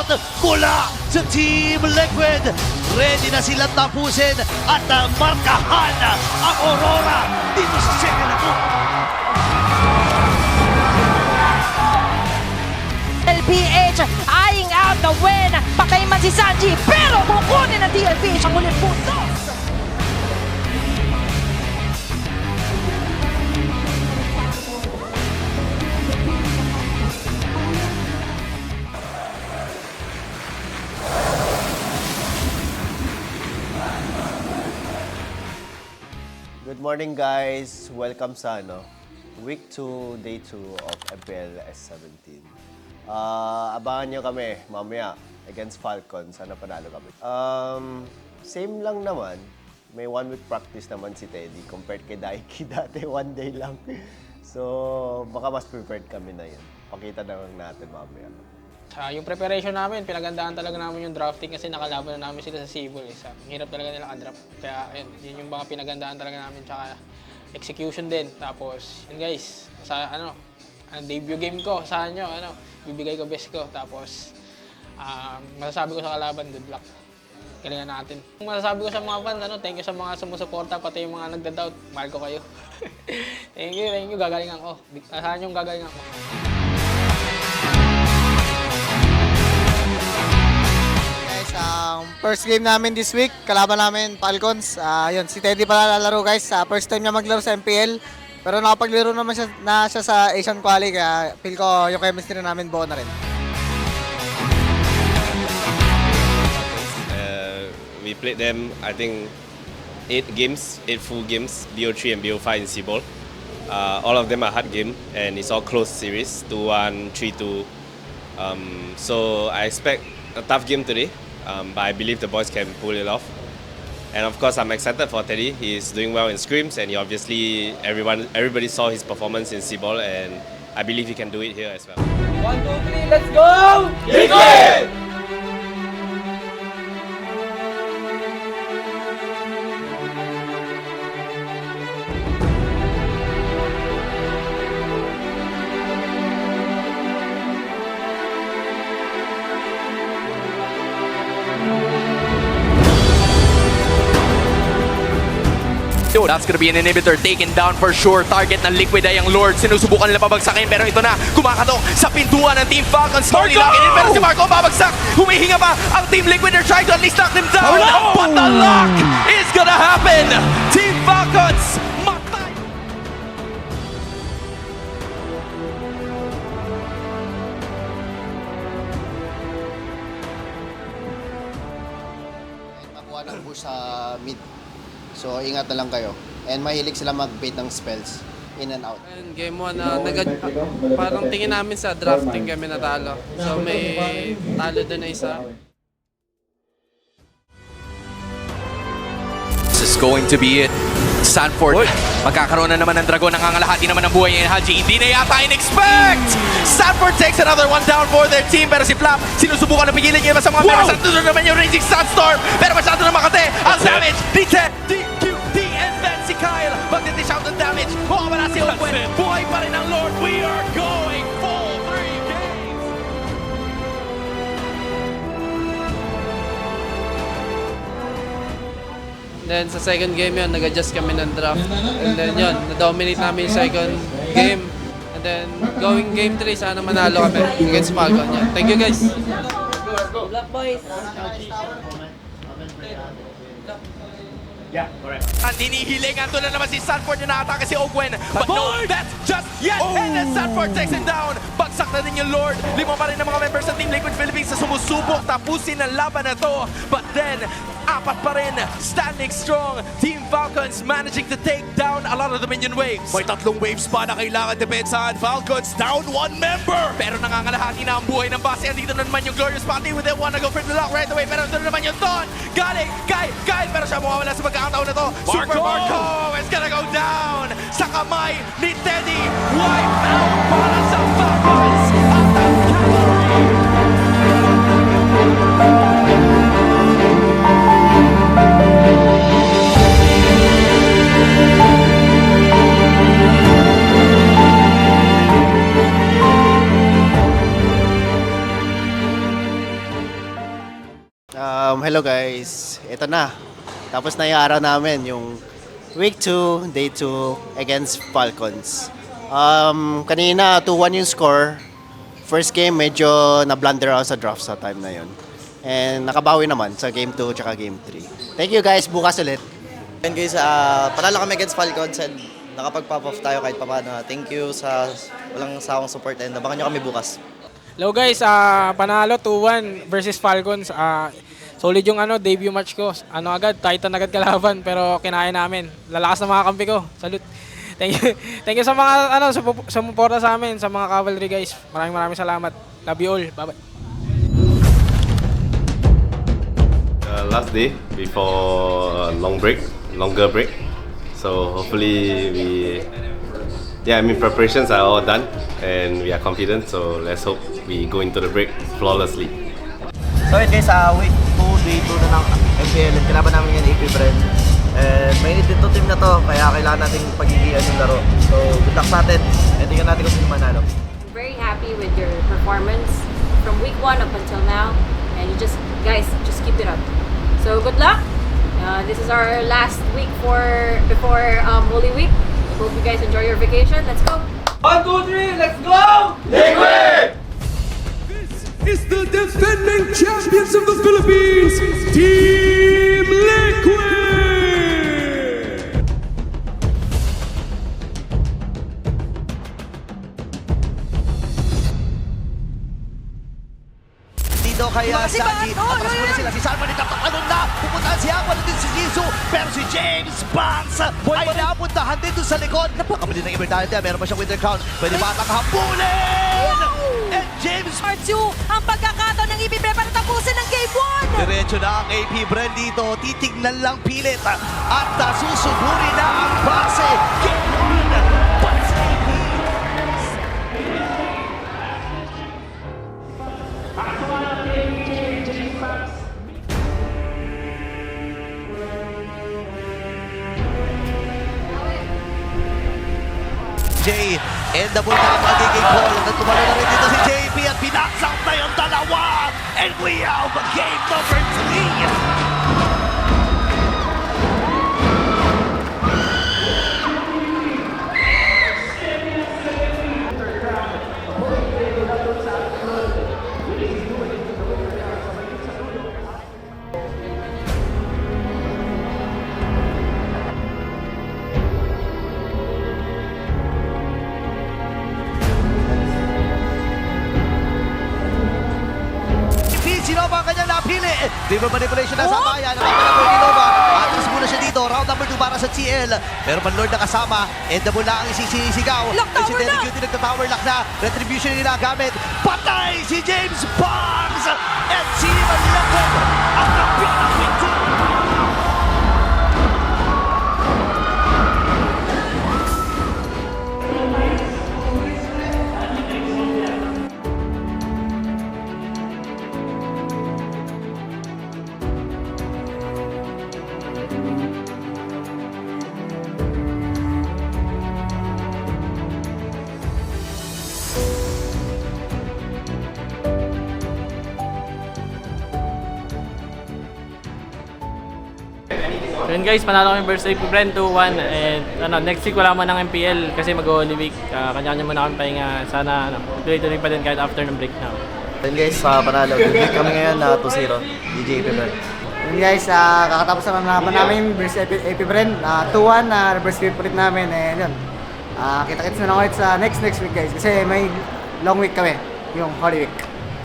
sagot mula sa Team Liquid. Ready na silang tapusin at markahan ang Aurora dito sa second round. LPH eyeing out the win. Patay man si Sanji pero kukunin ng DLPH ang ulit puntos. Good morning guys! Welcome sa Week 2, Day 2 of MPL S17. Abangan nyo kami mamaya against Falcons. Sana panalo kami. Same lang naman. May 1 week practice naman si Teddy compared kay Daiki dati. 1 day lang. So, baka mas prepared kami na yun. Pakita na lang natin mamaya. Yung preparation namin, pinagandaan talaga namin yung drafting kasi nakalaban na namin sila sa Cebol. Ang hirap talaga nila ka-draft. Kaya ayun, yun yung mga pinagandaan talaga namin. Tsaka execution din. Tapos, yun guys, sa ang debut game ko, saan nyo, bibigay ko best ko. Tapos, masasabi ko sa kalaban, good luck. Galingan natin. Masasabi ko sa mga fans, thank you sa mga sumusuporta, pati yung mga nagda-doubt, mahal ko kayo. Thank you, gagalingan ko. Saan yung gagalingan ko? First game namin this week, kalaban namin Falcons. Yun, si Teddy pala lalaro guys. First time niya maglaro sa MPL. Pero nakapaglaro naman siya sa Asian Quali, kaya feel ko yung chemistry namin buo na rin. We played them, I think, 8 full games, BO3 and BO5 in Cebol. All of them are hard game, and it's all close series, 2-1, 3-2. So I expect a tough game today. But I believe the boys can pull it off. And of course, I'm excited for Teddy. He's doing well in scrims, and everybody saw his performance in Cebol, and I believe he can do it here as well. 1, 2, 3, let's go! Liquid! That's gonna be an inhibitor taken down for sure. Target ng Liquid ay ang Lord. Sinusubukan nila pabagsakin pero ito na. Kumakatok sa pintuan ng Team Falcons. Slowly locking in pero si Marco babagsak. Humihinga pa ang Team Liquid. They're trying to at least knock them down. But the lock is gonna happen. Team Falcons matay. Makuha ng push sa mid. So, ingat na lang kayo. And mahilig sila mag-bait ng spells. In and out. And game 1, parang tingin namin sa drafting kami natalo. So may talo doon na isa. This is going to be it. Sanford, magkakaroon na naman ng Dragon. Nangangalahati naman ang buhay ni Haji. Hindi na yata in-expect! Sanford takes another one down for their team. Pero si Flap, sinusubukan na pigilan niya sa mga members. At doon naman yung Raging Sunstorm. Pero masyado na makate. Ang damage, D10, DQD, and then si Kyle. Magdidish out ng damage. Wala si Owen. Buhay pa rin ang Lord. We are going full 3 games. Then sa second game yun, nag-adjust kami ng draft. And then yun, na-dominate namin yung second game. And then going game 3, sana manalo kami against Falcon. Yan. Thank you guys. At hinihiling, ando na naman si Sanford yung nakatake si Ogwen. But no, that's just yet. And then Sanford takes him down. Bagsak na din yung Lord. 5 pa rin ng mga members ng Team Liquid Philippines na sumusubok tapusin ang laban na to. But then, 4 pa rin, standing strong. Team Falcons managing to take down a lot of the minion waves. May 3 waves pa na kailangan depensahan. Falcons down 1 member. Pero nangangalahati na ang buhay ng base. Andito na naman yung Glorious Party with it. Wanna go for the lock right away. Pero ito na naman yung Thon. Galing kay Kyle. Pero siya mawawala sa pagkakataon na to. Super Marco is gonna go down sa kamay ni Teddy. Wipe out para sa Falcons. At ang Hello guys, ito na. Tapos na yung araw namin, yung week 2, day 2 against Falcons. Kanina 2-1 yung score. First game medyo na-blunder ako sa draft sa time na yun. And nakabawi naman sa game 2 tsaka game 3. Thank you guys, bukas ulit. And guys, panalo kami against Falcons and nakapag-pop off tayo kahit paano. Thank you sa walang sawang support and abangan nyo kami bukas. Hello guys, panalo 2-1 versus Falcons. Solid yung debut match ko. Titan agad kalaban pero kinaya namin. Lalakas na mga kampi ko. Salute. Thank you sa mga sumuporta sa amin, sa mga cavalry guys. Maraming salamat. Love you all. Bye-bye. Last day before longer break. So hopefully preparations are all done and we are confident. So let's hope we go into the break flawlessly. So yun guys, week 2, day 2 na ng MPL. Kalaban namin yung AP Brand. And mainit din to team na to, kaya kailangan natin pagigian yung laro. So good luck sa atin, and tingnan natin kung sino manalo. Very happy with your performance from week 1 up until now, and you just keep it up. So good luck. This is our last week before Holy Week. I hope you guys enjoy your vacation. Let's go. 1, 2, 3, let's go! Liquid! Is the defending champions of the Philippines, Team Liquid! Dito kay Sanji, atras muna sila si Salman, itatapanon na, pupuntahan si Aqua, din si Jisoo, pero si James Banks ay napuntahan din doon sa likod. Napakabili ng immortality, meron pa siyang winter crown, pwede ba atang habulin? And James Part 2, ang pagkakataon ng IPP para tapusin ng Game 1! diretso na ang AP Brand dito, titignan lang pilit at susuguri na ang base. Game 1 para sa AP. Jay, endable na ang magiging call. Tumalo na rin dito si JP at binaksak na yung dalawa. And we have game number 3. Sinova ang kanyang napili. River manipulation na sa bayan. Nakakalago ni Nova. Atras muna siya dito. Round number 2 para sa TL. Meron man Lord na kasama. Endable na ang isisisigaw. Lock tower si Derek na! Cutie nagta-tower lock na. Retribution nila gamit. Patay si James Banks! And si Liquid ang kampiyon ng Week 2. Yun guys, panalo kami versus AP Brand 2-1 and next week wala man ng MPL kasi mag-Holy Week. Kanya-kanya muna kami pahinga. Sana tuloy-tuloy pa din kahit after ng break na. And guys, panalo. Good week kami ngayon na 2-0. DJ AP Brand. Yun guys, kakatapos naman namin versus AP Brand. 2-1, reverse sweep ulit namin. And yun, kita-kits na lang ulit sa next week guys. Kasi may long week kami, yung Holy Week.